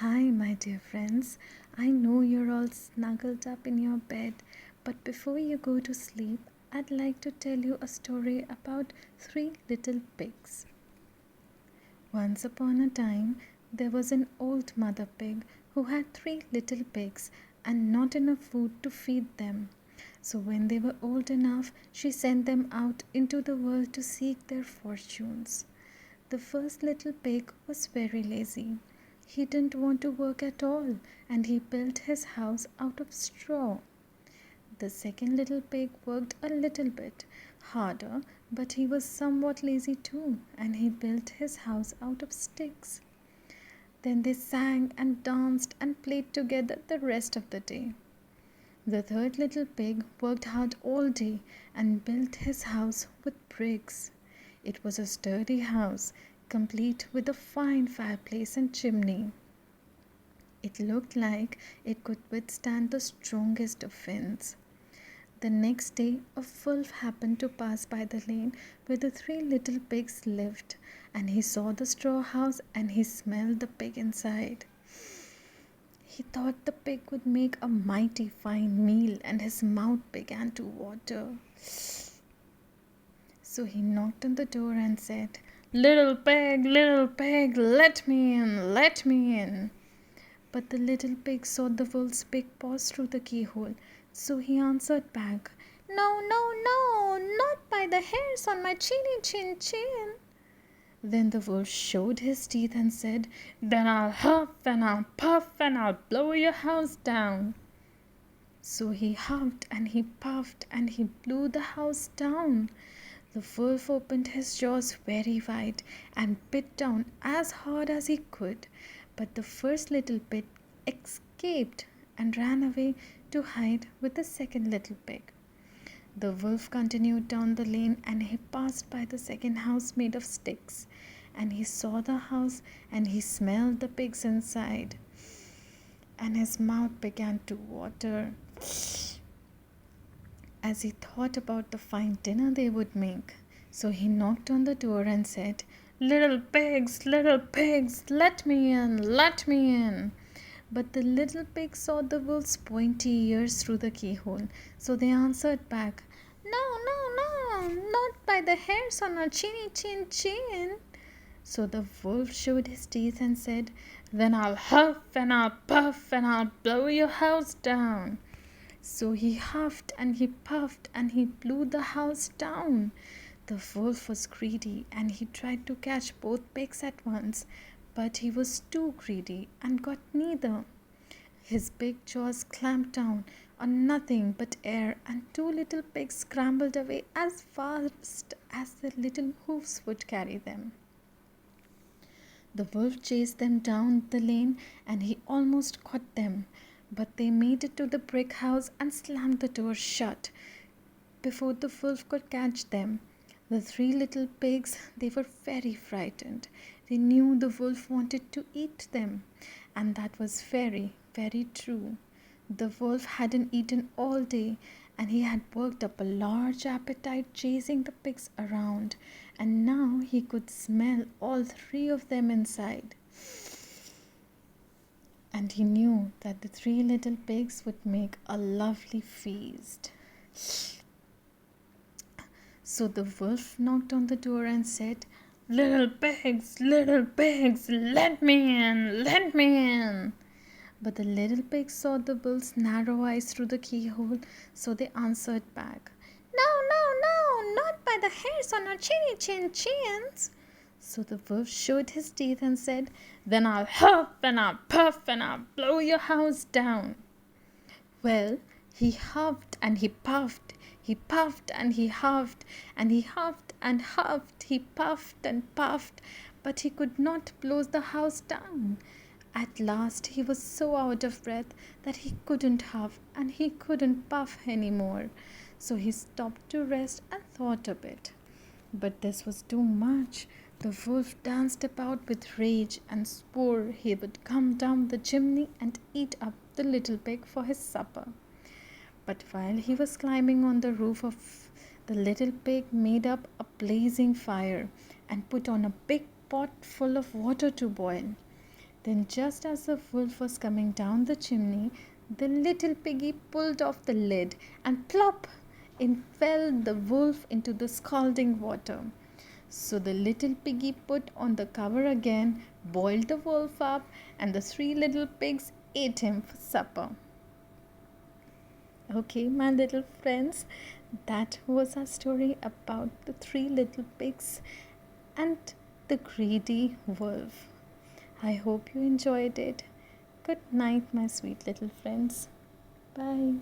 Hi, my dear friends. I know you're all snuggled up in your bed, but before you go to sleep, I'd like to tell you a story about three little pigs. Once upon a time, there was an old mother pig who had three little pigs and not enough food to feed them. So, when they were old enough, she sent them out into the world to seek their fortunes. The first little pig was very lazy. He didn't want to work at all and he built his house out of straw. The second little pig worked a little bit harder, but he was somewhat lazy too and he built his house out of sticks. Then they sang and danced and played together the rest of the day. The third little pig worked hard all day and built his house with bricks. It was a sturdy house, complete with a fine fireplace and chimney. It looked like it could withstand the strongest of winds. The next day, a wolf happened to pass by the lane where the three little pigs lived, and he saw the straw house and he smelled the pig inside. He thought the pig would make a mighty fine meal, and his mouth began to water. So he knocked on the door and said, little pig, let me in, let me in." But the little pig saw the wolf's big paws through the keyhole, so he answered back, "No, no, no, not by the hairs on my chinny chin chin." Then the wolf showed his teeth and said, "Then I'll huff and I'll puff and I'll blow your house down." So he huffed and he puffed and he blew the house down. The wolf opened his jaws very wide and bit down as hard as he could, but the first little pig escaped and ran away to hide with the second little pig. The wolf continued down the lane and he passed by the second house made of sticks, and he saw the house and he smelled the pigs inside, and his mouth began to water as he thought about the fine dinner they would make. So he knocked on the door and said, little pigs, let me in, let me in." But the little pigs saw the wolf's pointy ears through the keyhole, so they answered back, "No, no, no, not by the hairs on our chinny chin chin." So the wolf showed his teeth and said, "Then I'll huff and I'll puff and I'll blow your house down." So he huffed and he puffed and he blew the house down. The wolf was greedy and he tried to catch both pigs at once, but he was too greedy and got neither. His big jaws clamped down on nothing but air, and two little pigs scrambled away as fast as their little hoofs would carry them. The wolf chased them down the lane and he almost caught them, but they made it to the brick house and slammed the door shut before the wolf could catch them. The three little pigs, they were very frightened. They knew the wolf wanted to eat them, and that was very, very true. The wolf hadn't eaten all day, and he had worked up a large appetite chasing the pigs around, and now he could smell all three of them inside. And he knew that the three little pigs would make a lovely feast. So the wolf knocked on the door and said, little pigs, let me in, let me in." But the little pigs saw the wolf's narrow eyes through the keyhole, so they answered back, "No, no, no, not by the hairs on our chinny chin chins." So the wolf showed his teeth and said, "Then I'll huff and I'll puff and I'll blow your house down." Well, he huffed and he puffed, he puffed and he huffed, and he huffed and huffed, he puffed and puffed, but he could not blow the house down. At last he was so out of breath that he couldn't huff and he couldn't puff any more. So he stopped to rest and thought a bit. But this was too much. The wolf danced about with rage and swore he would come down the chimney and eat up the little pig for his supper. But while he was climbing on the roof of the little pig made up a blazing fire and put on a big pot full of water to boil. Then, just as the wolf was coming down the chimney, the little piggy pulled off the lid, and plop! In fell the wolf into the scalding water. So the little piggy put on the cover again, boiled the wolf up, and the three little pigs ate him for supper. Okay, my little friends, that was our story about the three little pigs and the greedy wolf. I hope you enjoyed it. Good night, my sweet little friends. Bye.